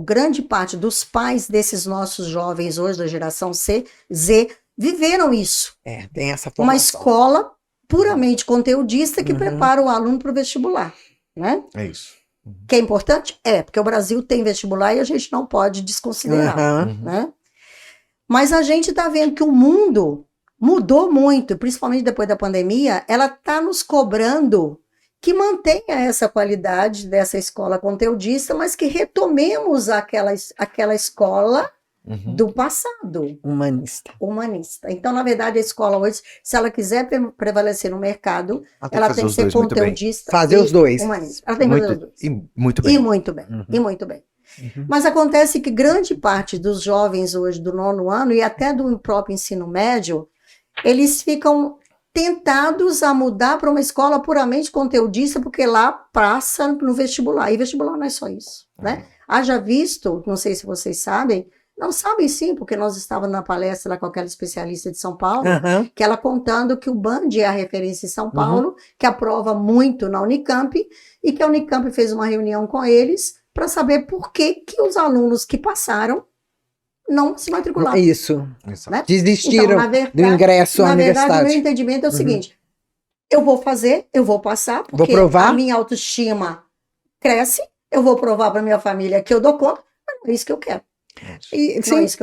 grande parte dos pais desses nossos jovens hoje, da geração Z, viveram isso. Tem essa formação. Uma escola puramente conteudista que prepara o aluno para o vestibular, né? É isso. Que é importante? Porque o Brasil tem vestibular e a gente não pode desconsiderar, né? Mas a gente está vendo que o mundo mudou muito, principalmente depois da pandemia, ela está nos cobrando que mantenha essa qualidade dessa escola conteudista, mas que retomemos aquela escola do passado. Humanista. Então, na verdade, a escola hoje, se ela quiser prevalecer no mercado, ela tem que ser conteudista. Fazer os dois. Humanista. Ela tem que fazer os dois. E muito bem. E muito bem. Mas acontece que grande parte dos jovens hoje do 9º ano e até do próprio ensino médio, eles ficam tentados a mudar para uma escola puramente conteudista, porque lá passa no vestibular. E vestibular não é só isso, né? Haja visto, não sei se vocês sabem, não sabem sim, porque nós estávamos na palestra lá com aquela especialista de São Paulo, que ela contando que o Band é a referência em São Paulo, que aprova muito na Unicamp, e que a Unicamp fez uma reunião com eles para saber por que os alunos que passaram não se matricularam. Isso. Né? Desistiram então, do ingresso à universidade. Na verdade, o meu entendimento é o seguinte, eu vou fazer, eu vou passar, porque a minha autoestima cresce, eu vou provar para minha família que eu dou conta, mas não é isso que eu quero.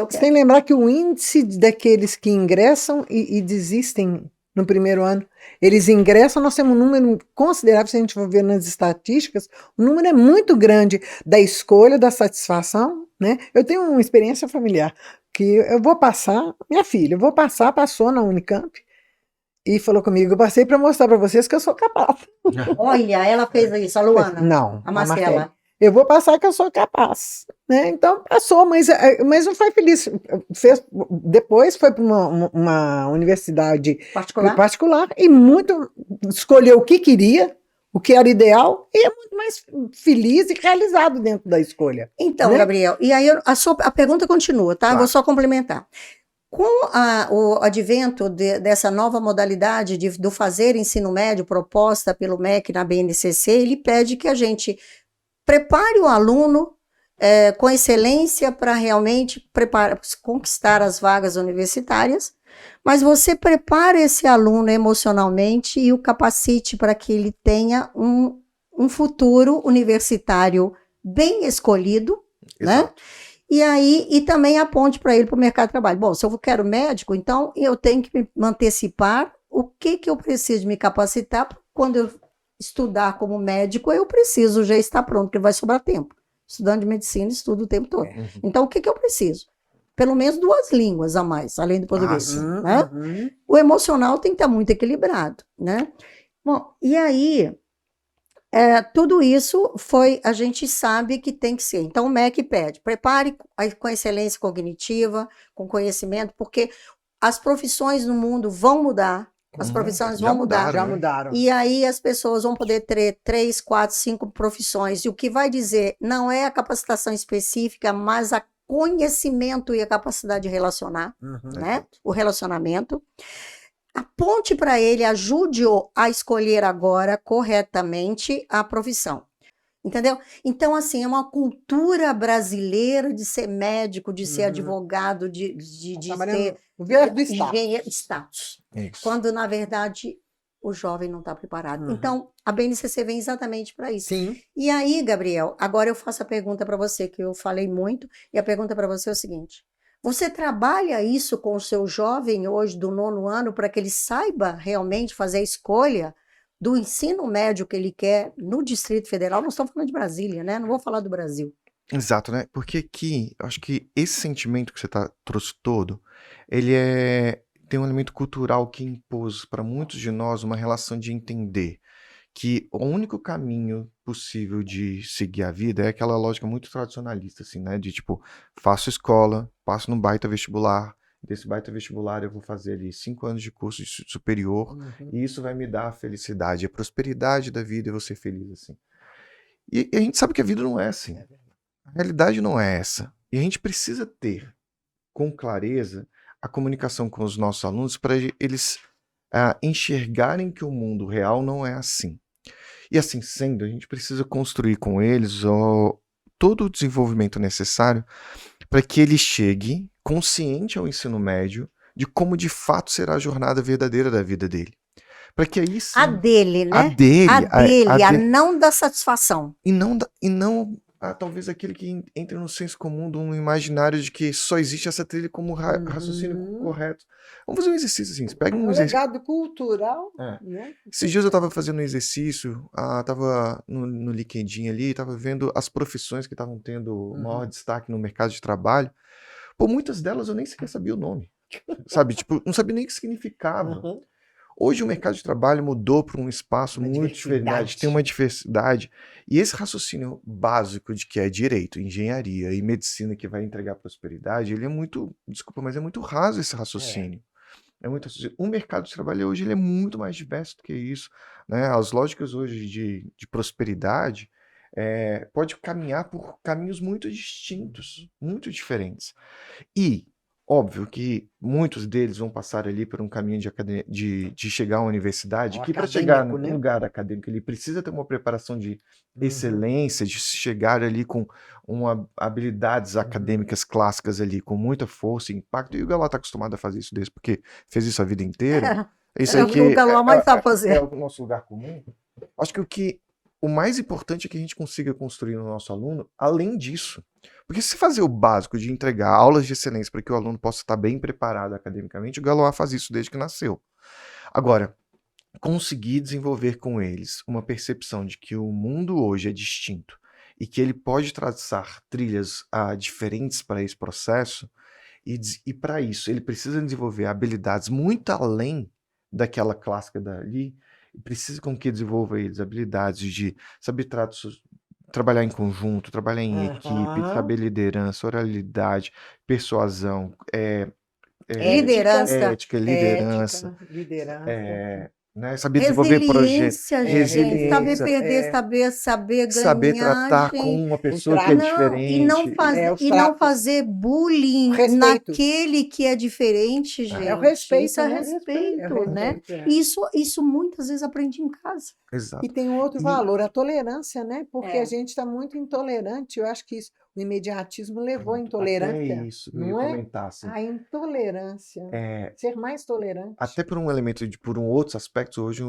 Sem lembrar que o índice daqueles que ingressam e desistem no primeiro ano, eles ingressam, nós temos um número considerável, se a gente for ver nas estatísticas, o número é muito grande da escolha, da satisfação, né? Eu tenho uma experiência familiar, que eu vou passar, minha filha, passou na Unicamp, e falou comigo, eu passei para mostrar para vocês que eu sou capaz. Olha, ela fez isso, a Luana. Não, a Marcela. Eu vou passar que eu sou capaz, né? Então passou, mas não foi feliz. Depois foi para uma universidade particular e escolheu o que queria, o que era ideal, e é muito mais feliz e realizado dentro da escolha. Então, né? Gabriel, e aí a pergunta continua, tá? Claro. Eu vou só complementar. Com o advento dessa nova modalidade do fazer ensino médio proposta pelo MEC na BNCC, ele pede que a gente prepare o aluno com excelência para realmente conquistar as vagas universitárias, mas você prepara esse aluno emocionalmente e o capacite para que ele tenha um futuro universitário bem escolhido, Exato. né? E também aponte para ele para o mercado de trabalho. Bom, se eu quero médico, então eu tenho que me antecipar o que eu preciso me capacitar quando eu estudar como médico, eu preciso já estar pronto, porque vai sobrar tempo. Estudante de medicina, estudo o tempo todo. Então, o que eu preciso? Pelo menos 2 línguas a mais, além do português. Né? O emocional tem que estar muito equilibrado. Né? Bom, e aí, tudo isso a gente sabe que tem que ser. Então, o MEC pede, prepare com excelência cognitiva, com conhecimento, porque as profissões no mundo vão mudar. As profissões vão mudar. Já mudaram. E aí as pessoas vão poder ter 3, 4, 5 profissões. E o que vai dizer não é a capacitação específica, mas a conhecimento e a capacidade de relacionar, né? O relacionamento. Aponte para ele, ajude-o a escolher agora corretamente a profissão. Entendeu? Então, assim, é uma cultura brasileira de ser médico, de ser advogado, de ser engenheiro, status. Quando, na verdade, o jovem não está preparado. Então, a BNCC vem exatamente para isso. Sim. E aí, Gabriel, agora eu faço a pergunta para você, que eu falei muito, e a pergunta para você é o seguinte: você trabalha isso com o seu jovem hoje do 9º ano para que ele saiba realmente fazer a escolha do ensino médio que ele quer no Distrito Federal? Não estamos falando de Brasília, né? Não vou falar do Brasil. Exato, né? Porque aqui, acho que esse sentimento que você trouxe todo, ele tem um elemento cultural que impôs para muitos de nós uma relação de entender que o único caminho possível de seguir a vida é aquela lógica muito tradicionalista, assim, né? De tipo, faço escola, passo num baita vestibular, desse baita vestibular eu vou fazer ali 5 anos de curso superior, e isso vai me dar a felicidade, a prosperidade da vida, eu vou ser feliz, assim. E a gente sabe que a vida não é assim. A realidade não é essa. E a gente precisa ter, com clareza, a comunicação com os nossos alunos para eles enxergarem que o mundo real não é assim. E assim sendo, a gente precisa construir com eles todo o desenvolvimento necessário para que ele chegue consciente ao ensino médio de como de fato será a jornada verdadeira da vida dele. Para que aí sim... A dele, né? A dele, a não da satisfação. E não talvez aquele que entre no senso comum de um imaginário de que só existe essa trilha como raciocínio correto. Vamos fazer um exercício assim. Pega um exercício. Legado cultural, né? Esses dias eu estava fazendo um exercício, estava no LinkedIn ali, estava vendo as profissões que estavam tendo maior destaque no mercado de trabalho. Pô, muitas delas eu nem sequer sabia o nome. Sabe? Tipo, não sabia nem o que significava. Hoje o mercado de trabalho mudou para um espaço muito diferente, tem uma diversidade. E esse raciocínio básico de que é direito, engenharia e medicina que vai entregar prosperidade, ele é muito, desculpa, mas é muito raso esse raciocínio. É muito raciocínio. O mercado de trabalho hoje ele é muito mais diverso do que isso, né? As lógicas hoje de prosperidade pode caminhar por caminhos muito distintos, muito diferentes. E óbvio que muitos deles vão passar ali por um caminho de chegar à universidade, que para chegar no lugar acadêmico ele precisa ter uma preparação de excelência, de chegar ali com habilidades acadêmicas clássicas ali, com muita força e impacto, e o Galo está acostumado a fazer isso desde porque fez isso a vida inteira. Isso É o que o Galo mais sabe fazer. É o nosso lugar comum. Acho que o mais importante é que a gente consiga construir no nosso aluno, além disso. Porque se fazer o básico de entregar aulas de excelência para que o aluno possa estar bem preparado academicamente, o Galois faz isso desde que nasceu. Agora, conseguir desenvolver com eles uma percepção de que o mundo hoje é distinto e que ele pode traçar trilhas diferentes para esse processo, e para isso ele precisa desenvolver habilidades muito além daquela clássica dali, precisa com que desenvolva eles habilidades de saber trabalhar em conjunto, trabalhar em equipe, saber liderança, oralidade, persuasão, ética, liderança. Né? Saber desenvolver projetos. Resiliência, saber perder, saber ganhar. Saber tratar com uma pessoa que é diferente. E não fazer bullying naquele que é diferente, gente. É o respeito. Isso é respeito, né? Isso muitas vezes aprendi em casa. Exato. E tem um outro valor, a tolerância, né? Porque a gente está muito intolerante. Eu acho que isso, o imediatismo levou à intolerância. É isso, eu ia comentar. Assim. A intolerância. Ser mais tolerante. Até por um elemento, por outros aspectos, hoje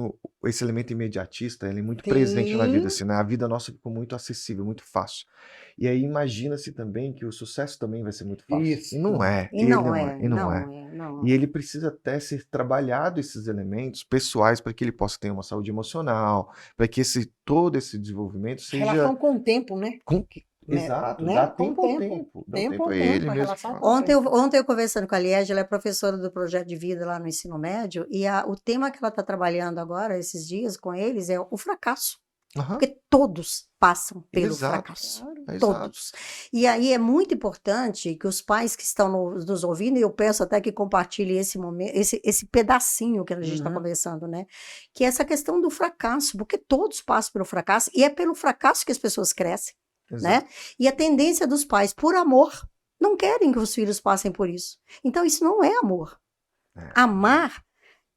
esse elemento imediatista ele é muito presente na vida. Assim, né? A vida nossa ficou muito acessível, muito fácil. E aí imagina-se também que o sucesso também vai ser muito fácil. Isso. E não é. E não é. E ele precisa até ser trabalhado esses elementos pessoais para que ele possa ter uma saúde emocional, para que todo esse desenvolvimento seja... Relação com o tempo, né? Exato, né? Dá tempo ao tempo. Dá tempo a ele mesmo. Ontem eu conversando com a Liege, ela é professora do projeto de vida lá no ensino médio, e o tema que ela está trabalhando agora, esses dias, com eles, é o fracasso. Porque todos passam pelo fracasso. Todos. E aí é muito importante que os pais que estão nos ouvindo, e eu peço até que compartilhem esse momento, esse pedacinho que a gente está conversando, né? Que é essa questão do fracasso, porque todos passam pelo fracasso, e é pelo fracasso que as pessoas crescem. Né? E a tendência dos pais, por amor, não querem que os filhos passem por isso. Então, isso não é amor. Amar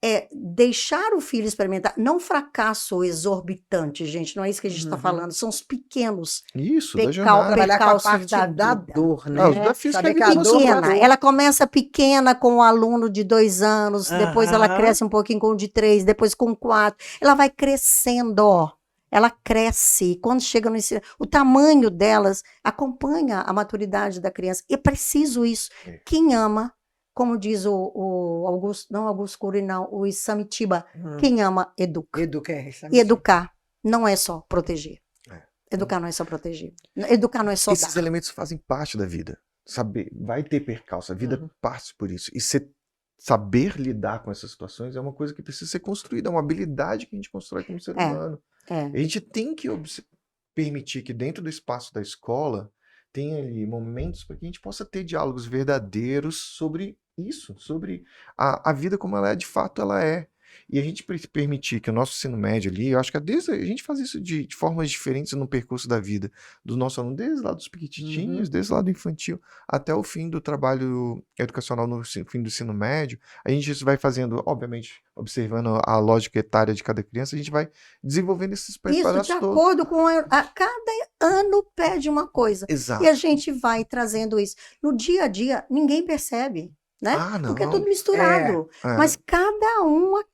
é deixar o filho experimentar, não fracasso exorbitante, gente, não é isso que a gente está falando, são os pequenos percalços da dor, né? Pequena. Ela começa pequena com um aluno de 2 anos, depois ela cresce um pouquinho com o de 3, depois com 4, ela vai crescendo, ela cresce, e quando chega no ensino, o tamanho delas acompanha a maturidade da criança, e é preciso isso. Quem ama, como diz o Augusto, não Augusto Cury, não, o Isamitiba, quem ama, educa. E educar não é só proteger. Educar não é só proteger. Educar não é só Esses elementos fazem parte da vida. Saber, vai ter percalço, a vida passa por isso. E saber lidar com essas situações é uma coisa que precisa ser construída, é uma habilidade que a gente constrói como ser humano. A gente tem que permitir que dentro do espaço da escola tenha ali momentos para que a gente possa ter diálogos verdadeiros sobre isso, sobre a vida como ela é, de fato ela é. E a gente permitir que o nosso ensino médio ali, eu acho que desde a gente faz isso de formas diferentes no percurso da vida do nosso aluno, desde lá dos piquititinhos, desde lá do infantil, até o fim do trabalho educacional no fim do ensino médio, a gente vai fazendo, obviamente, observando a lógica etária de cada criança, a gente vai desenvolvendo esses Isso, de acordo com cada ano pede uma coisa. Exato. E a gente vai trazendo isso. No dia a dia, ninguém percebe. Né? Não. Porque é tudo misturado. Mas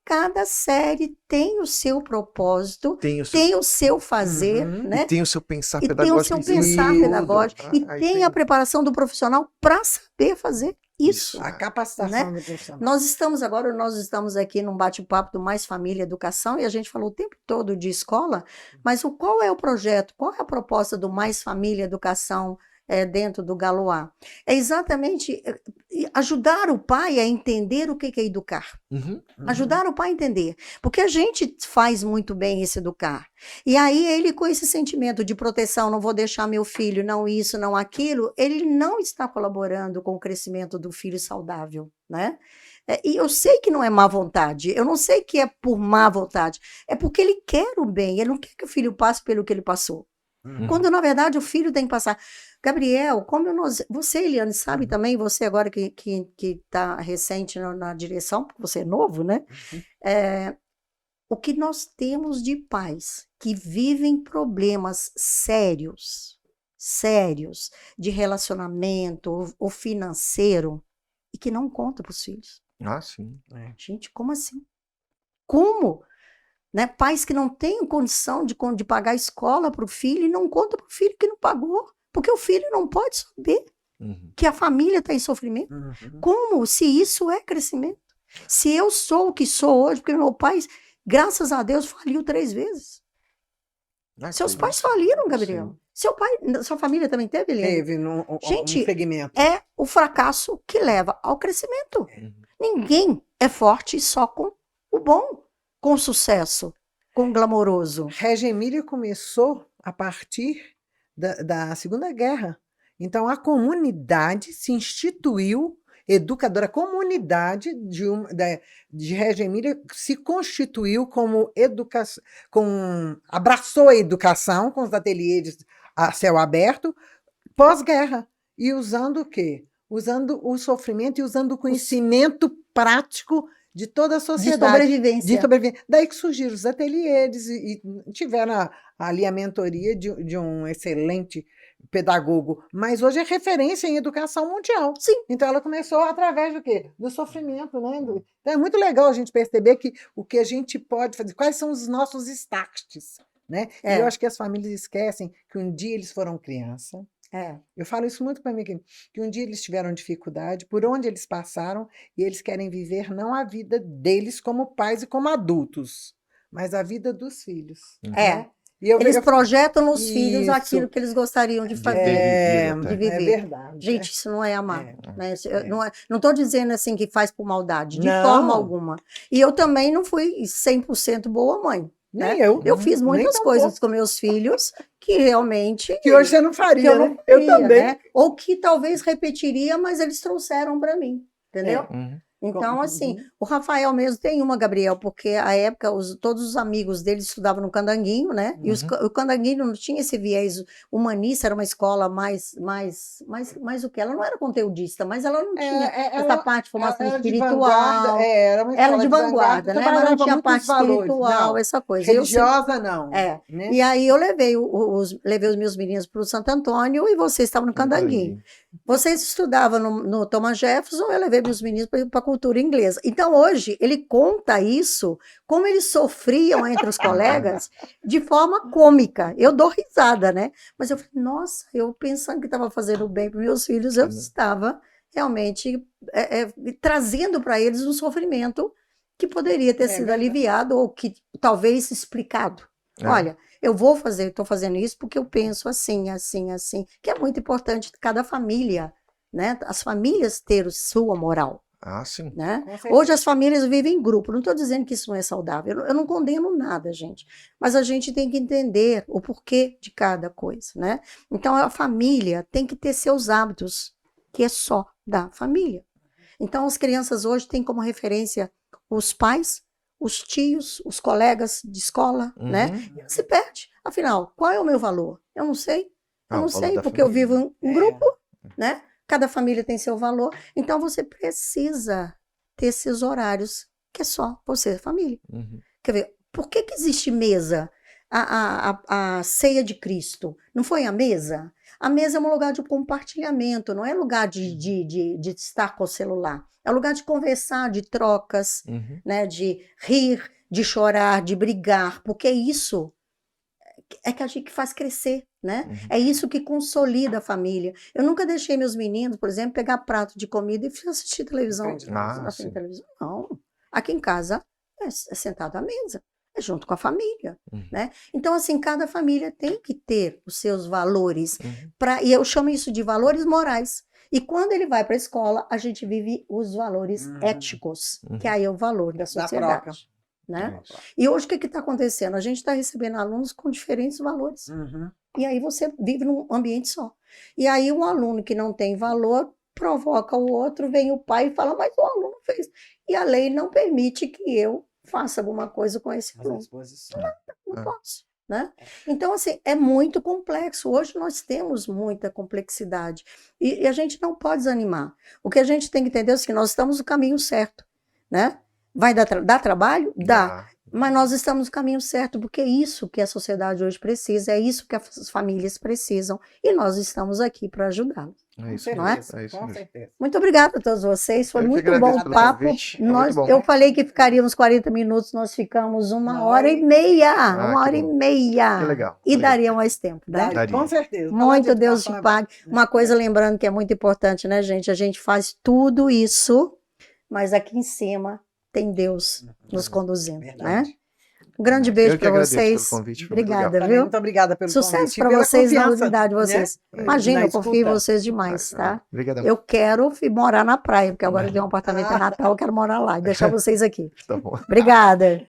cada série tem o seu propósito, tem o seu fazer, né? E tem o seu pensar e pedagógico. Tem o seu pensar pedagógico. E tem a preparação do profissional para saber fazer isso. A capacitação do profissional. Nós estamos aqui num bate-papo do Mais Família Educação e a gente falou o tempo todo de escola, mas qual é o projeto, qual é a proposta do Mais Família Educação dentro do Galois? É exatamente ajudar o pai a entender o que é educar. Ajudar o pai a entender. Porque a gente faz muito bem esse educar. E aí ele, com esse sentimento de proteção, não vou deixar meu filho, não isso, não aquilo, ele não está colaborando com o crescimento do filho saudável, né? E eu sei que não é má vontade, eu não sei que é por má vontade, é porque ele quer o bem, ele não quer que o filho passe pelo que ele passou. Quando, na verdade, o filho tem que passar. Gabriel, você, Eliane, sabe também, você agora que está recente na direção, porque você é novo, né? O que nós temos de pais que vivem problemas sérios de relacionamento ou financeiro e que não conta para os filhos. Sim. Gente, como assim? Como? Né? Pais que não têm condição de pagar a escola para o filho e não contam para o filho que não pagou, porque o filho não pode saber que a família está em sofrimento. Como? Se isso é crescimento. Se eu sou o que sou hoje, porque meu pai, graças a Deus, faliu 3 vezes. Seus pais faliram, Gabriel. Sua família também teve, Eliane? Teve no segmento. É o fracasso que leva ao crescimento. Ninguém é forte só com o bom, com sucesso, com glamouroso. Regia Emília começou a partir da Segunda Guerra. Então, a comunidade se instituiu, educadora, a comunidade de Regia Emília se constituiu como educação, abraçou a educação com os ateliês a céu aberto, pós-guerra. E usando o quê? Usando o sofrimento e usando o conhecimento prático de toda a sociedade. De sobrevivência. Daí que surgiram os ateliês e tiveram ali a mentoria de um excelente pedagogo, mas hoje é referência em educação mundial. Sim. Então ela começou através do quê? Do sofrimento, né? Então é muito legal a gente perceber que o que a gente pode fazer, quais são os nossos starts, né? E eu acho que as famílias esquecem que um dia eles foram criança. Eu falo isso muito para mim, que um dia eles tiveram dificuldade, por onde eles passaram, e eles querem viver não a vida deles como pais e como adultos, mas a vida dos filhos. Né? Eles projetam nos filhos aquilo que eles gostariam de fazer, de viver. É verdade. Gente, isso não é amar. Né? Não estou dizendo assim que faz por maldade, de forma alguma. E eu também não fui 100% boa mãe. Nem né? eu. Eu fiz muitas coisas com meus filhos que realmente... Que hoje você não faria, que eu não né? faria, Eu também. né? Ou que talvez repetiria, mas eles trouxeram para mim, entendeu? Então, assim, o Rafael mesmo tem uma, Gabriel, porque à época todos os amigos dele estudavam no Candanguinho, né? E o Candanguinho não tinha esse viés humanista, era uma escola mais o que? Ela não era conteudista, mas ela não tinha essa parte de formação espiritual. Era uma Ela de vanguarda, né? Mas não tinha a parte espiritual, essa coisa. Religiosa, não. Né? E aí eu levei os meus meninos para o Santo Antônio e vocês estavam no Candanguinho. Vocês estudavam no Thomas Jefferson, eu levei meus meninos para a cultura inglesa. Então, hoje, ele conta isso, como eles sofriam entre os colegas, de forma cômica. Eu dou risada, né? Mas eu falei, nossa, eu pensando que estava fazendo bem para meus filhos, eu estava realmente trazendo para eles um sofrimento que poderia ter sido aliviado ou que talvez explicado. Olha, eu estou fazendo isso porque eu penso assim, que é muito importante cada família, né? As famílias ter sua moral. Sim. Né? Hoje as famílias vivem em grupo, não estou dizendo que isso não é saudável, eu não condeno nada, gente, mas a gente tem que entender o porquê de cada coisa, né? Então a família tem que ter seus hábitos, que é só da família. Então as crianças hoje têm como referência os pais, os tios, os colegas de escola, né? E se perde. Afinal, qual é o meu valor? Eu não sei. Eu não sei, porque eu vivo em grupo, né? Cada família tem seu valor. Então, você precisa ter esses horários que é só você, família. Quer ver, por que existe mesa? A ceia de Cristo, não foi a mesa? A mesa é um lugar de compartilhamento, não é lugar de estar com o celular. É lugar de conversar, de trocas, né? De rir, de chorar, de brigar, porque isso é que a gente faz crescer, né? É isso que consolida a família. Eu nunca deixei meus meninos, por exemplo, pegar prato de comida e assistir televisão. Televisão. Não. Aqui em casa é sentado à mesa, é junto com a família, né? Então, assim, cada família tem que ter os seus valores, e eu chamo isso de valores morais. E quando ele vai para a escola, a gente vive os valores éticos, que aí é o valor da sociedade. Né? E hoje o que está acontecendo? A gente está recebendo alunos com diferentes valores. E aí você vive num ambiente só. E aí um aluno que não tem valor provoca o outro, vem o pai e fala, mas o aluno fez. E a lei não permite que eu faça alguma coisa com esse aluno. Não posso. Né? Então, assim, é muito complexo. Hoje nós temos muita complexidade. E a gente não pode desanimar. O que a gente tem que entender é que nós estamos no caminho certo. Né? Vai dar trabalho? Dá. Mas nós estamos no caminho certo, porque é isso que a sociedade hoje precisa, é isso que as famílias precisam, e nós estamos aqui para ajudá-los. É isso, não é? É isso mesmo. Muito obrigada a todos vocês, foi muito bom o papo. Eu falei que ficaríamos 40 minutos, nós ficamos uma hora e meia. Uma hora e meia. Que legal. E daria mais tempo, né? Com certeza. Muito Deus te pague. Uma coisa lembrando que é muito importante, né, gente? A gente faz tudo isso, mas aqui em cima tem Deus nos conduzindo, né? Um grande beijo para vocês. Obrigada, viu? Muito obrigada pelo convite. Sucesso para vocês, na unidade de vocês. Né? Imagina, eu confio em vocês demais, tá? Obrigado. Eu quero morar na praia, porque agora eu tenho um apartamento em Natal, eu quero morar lá e deixar vocês aqui. Tá bom. Obrigada.